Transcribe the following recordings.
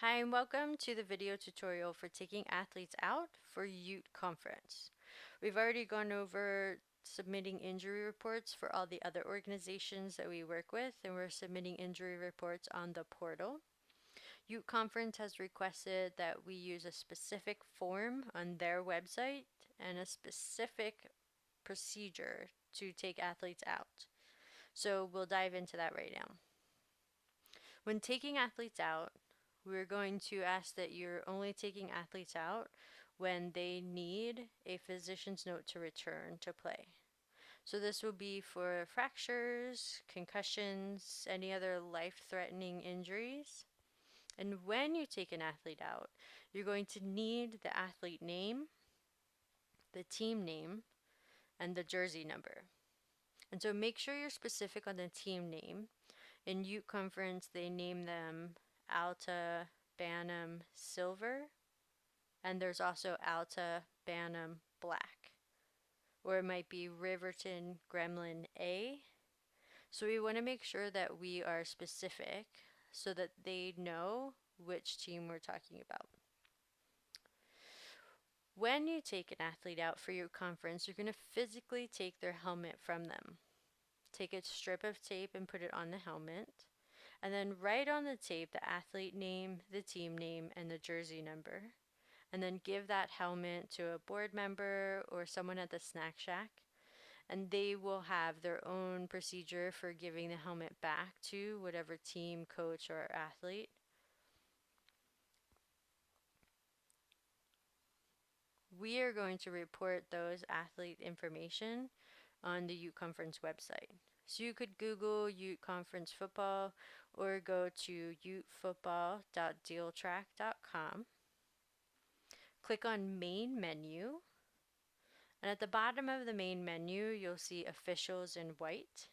Hi and welcome to the video tutorial for taking athletes out for Ute Conference. We've already gone over submitting injury reports for all the other organizations that we work with, and we're submitting injury reports on the portal. Ute Conference has requested that we use a specific form on their website and a specific procedure to take athletes out. So we'll dive into that right now. When taking athletes out, we're going to ask that you're only taking athletes out when they need a physician's note to return to play. So this will be for fractures, concussions, any other life-threatening injuries. And when you take an athlete out, you're going to need the athlete name, the team name, and the jersey number. And so make sure you're specific on the team name. In Ute Conference, they name them Alta Bantam Silver, and there's also Alta Bantam Black, or it might be Riverton Gremlin A. So we want to make sure that we are specific so that they know which team we're talking about. When you take an athlete out for your conference, you're going to physically take their helmet from them. Take a strip of tape and put it on the helmet. And then write on the tape the athlete name, the team name, and the jersey number. And then give that helmet to a board member or someone at the snack shack. And they will have their own procedure for giving the helmet back to whatever team, coach, or athlete. We are going to report those athlete information on the Ute Conference website. So you could Google Ute Conference football or go to utefootball.dealtrack.com. Click on main menu, and at the bottom of the main menu you'll see officials in white.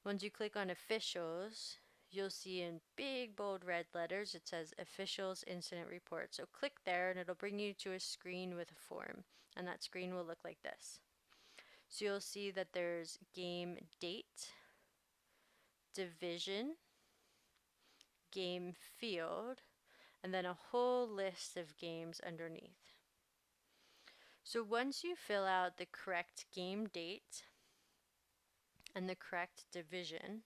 Once you click on officials, you'll see in big bold red letters it says officials incident report. So click there and it'll bring you to a screen with a form, and that screen will look like this. So you'll see that there's game date, division, game field, and then a whole list of games underneath. So once you fill out the correct game date and the correct division,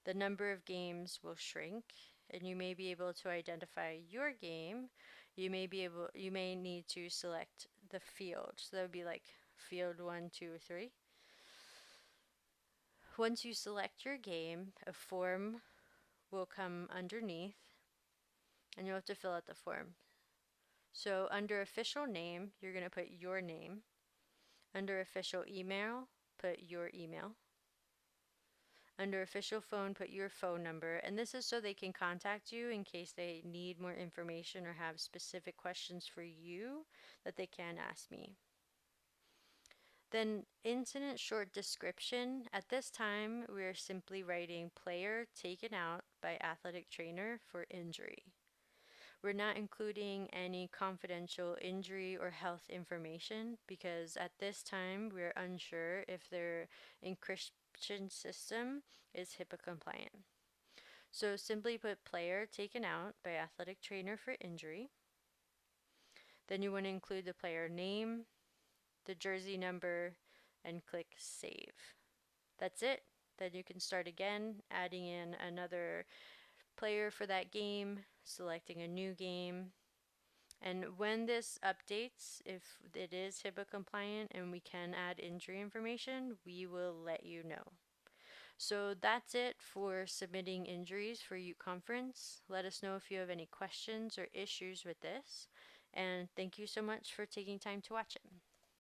the number of games will shrink, and you may be able to identify your game. You may need to select the field. So that would be like field 1, 2, 3. Once you select your game, a form will come underneath, and you'll have to fill out the form. So under official name, you're going to put your name. Under official email, put your email. Under official phone, put your phone number. And this is so they can contact you in case they need more information or have specific questions for you that they can ask me. Then incident short description. At this time, we are simply writing player taken out by athletic trainer for injury. We're not including any confidential injury or health information because at this time we're unsure if their encryption system is HIPAA compliant. So simply put player taken out by athletic trainer for injury. Then you want to include the player name, the jersey number, and click save. That's it. Then you can start again, adding in another player for that game, selecting a new game. And when this updates, if it is HIPAA compliant and we can add injury information, we will let you know. So that's it for submitting injuries for Ute Conference. Let us know if you have any questions or issues with this. And thank you so much for taking time to watch it.